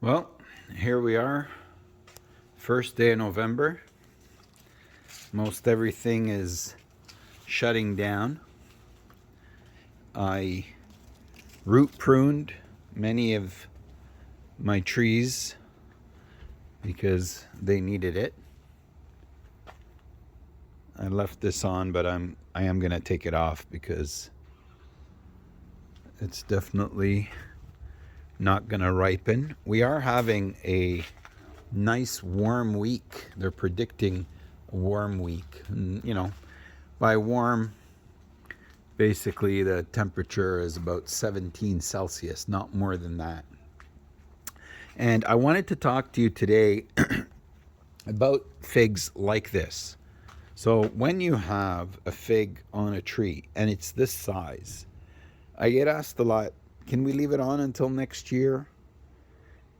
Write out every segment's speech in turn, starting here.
Well, here we are, first day of November. Most everything is shutting down. I root pruned many of my trees because they needed it. I left this on, but I am going to take it off because it's definitely not going to ripen. We are having a nice warm week. They're predicting a warm week. And, by warm, basically the temperature is about 17 Celsius, not more than that. And I wanted to talk to you today about figs like this. So when you have a fig on a tree and it's this size, I get asked a lot, can we leave it on until next year?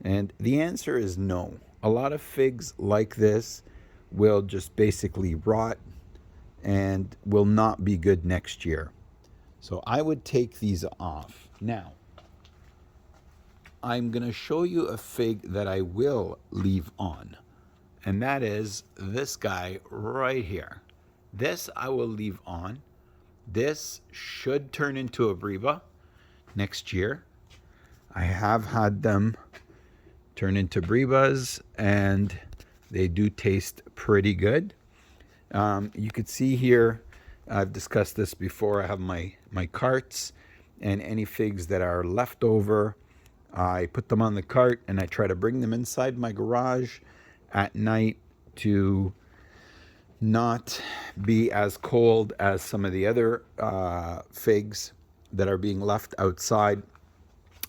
And the answer is no. A lot of figs like this will just basically rot and will not be good next year. So I would take these off. Now, I'm going to show you a fig that I will leave on. And that is this guy right here. This I will leave on. This should turn into a Breva next year. I have had them turn into Brevas and they do taste pretty good. You could see here, I've discussed this before, I have my carts, and any figs that are left over, I put them on the cart and I try to bring them inside my garage at night to not be as cold as some of the other figs that are being left outside.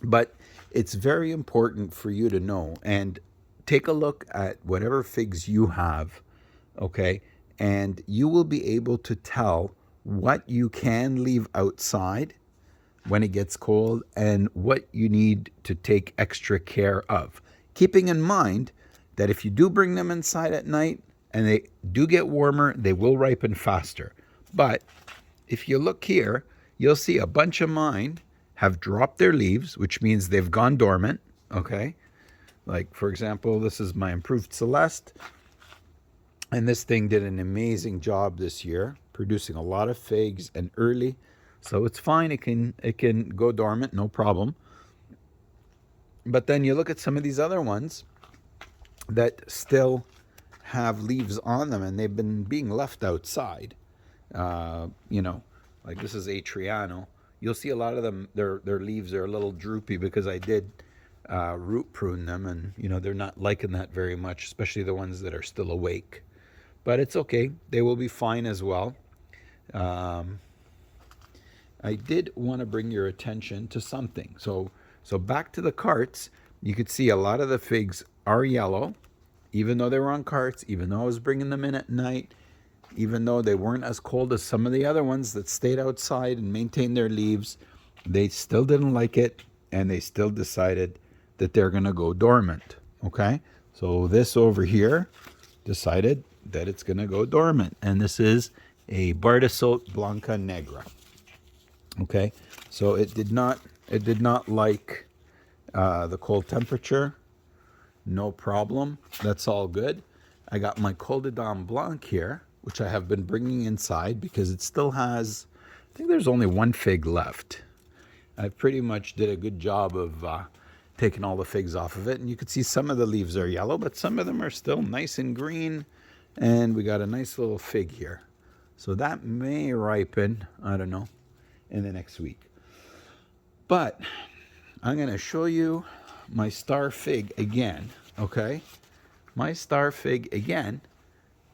But it's very important for you to know and take a look at whatever figs you have, okay? And you will be able to tell what you can leave outside when it gets cold and what you need to take extra care of. Keeping in mind that if you do bring them inside at night and they do get warmer, they will ripen faster. But if you look here, you'll see a bunch of mine have dropped their leaves, which means they've gone dormant, okay? Like, for example, this is my improved Celeste. And this thing did an amazing job this year, producing a lot of figs and early. So it's fine. It can go dormant, no problem. But then you look at some of these other ones that still have leaves on them and they've been being left outside. Like this is Atriano. You'll see a lot of them, their leaves are a little droopy because I did root prune them, and they're not liking that very much, especially the ones that are still awake. But it's okay. They will be fine as well. I did want to bring your attention to something. So back to the carts, you could see a lot of the figs are yellow, even though they were on carts, even though I was bringing them in at night, even though they weren't as cold as some of the other ones that stayed outside and maintained their leaves. They still didn't like it, and they still decided that they're going to go dormant. Okay? So this over here decided that it's going to go dormant. And this is a Bardasol Blanca Negra. Okay? So it did not like the cold temperature. No problem. That's all good. I got my Col de Dame Blanc here, which I have been bringing inside because it still has, I think there's only one fig left. I pretty much did a good job of taking all the figs off of it. And you can see some of the leaves are yellow, but some of them are still nice and green. And we got a nice little fig here. So that may ripen, I don't know, in the next week. But I'm going to show you my star fig again, okay? My star fig again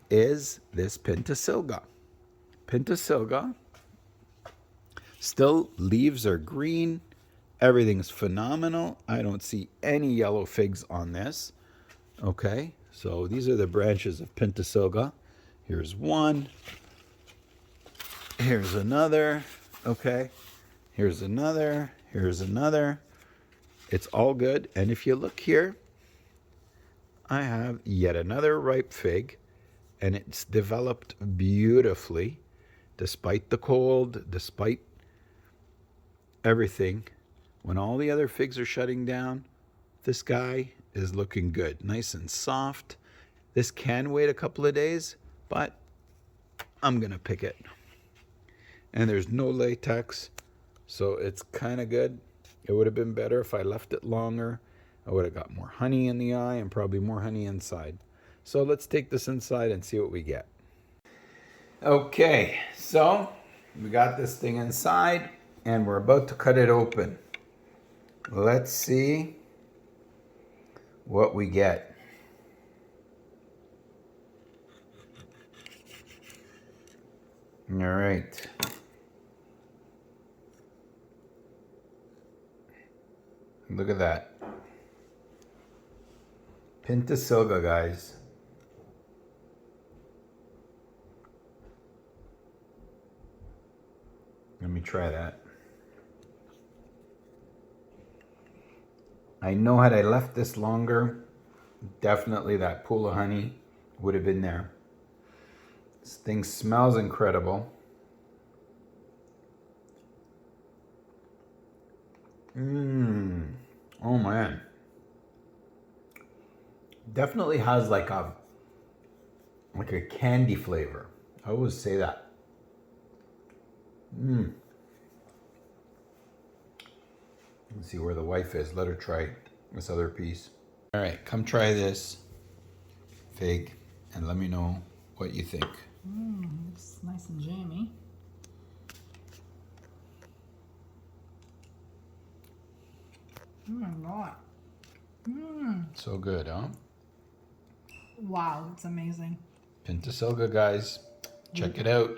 is this Pentasylga. Pentasylga, still leaves are green. Everything's phenomenal. I don't see any yellow figs on this. Okay, so these are the branches of Pentasylga. Here's one. Here's another. Okay, here's another. Here's another. It's all good. And if you look here, I have yet another ripe fig, and it's developed beautifully despite the cold, despite everything. When all the other figs are shutting down, This guy is looking good, nice and soft. This can wait a couple of days, but I'm gonna pick it. And there's no latex, so it's kind of good. It would have been better if I left it longer. I would have got more honey in the eye and probably more honey inside. So let's take this inside and see what we get. Okay, so we got this thing inside and we're about to cut it open. Let's see what we get. All right. Look at that. Pentasylga, guys. Let me try that. I know had I left this longer, definitely that pool of honey would have been there. This thing smells incredible. Oh man. Definitely has like a candy flavor. I always say that. Let's see where the wife is. Let her try this other piece. All right, come try this fig and let me know what you think. Looks nice and jammy. Oh my god. So good, huh? Wow, it's amazing. Pentasylga, guys. Check it out.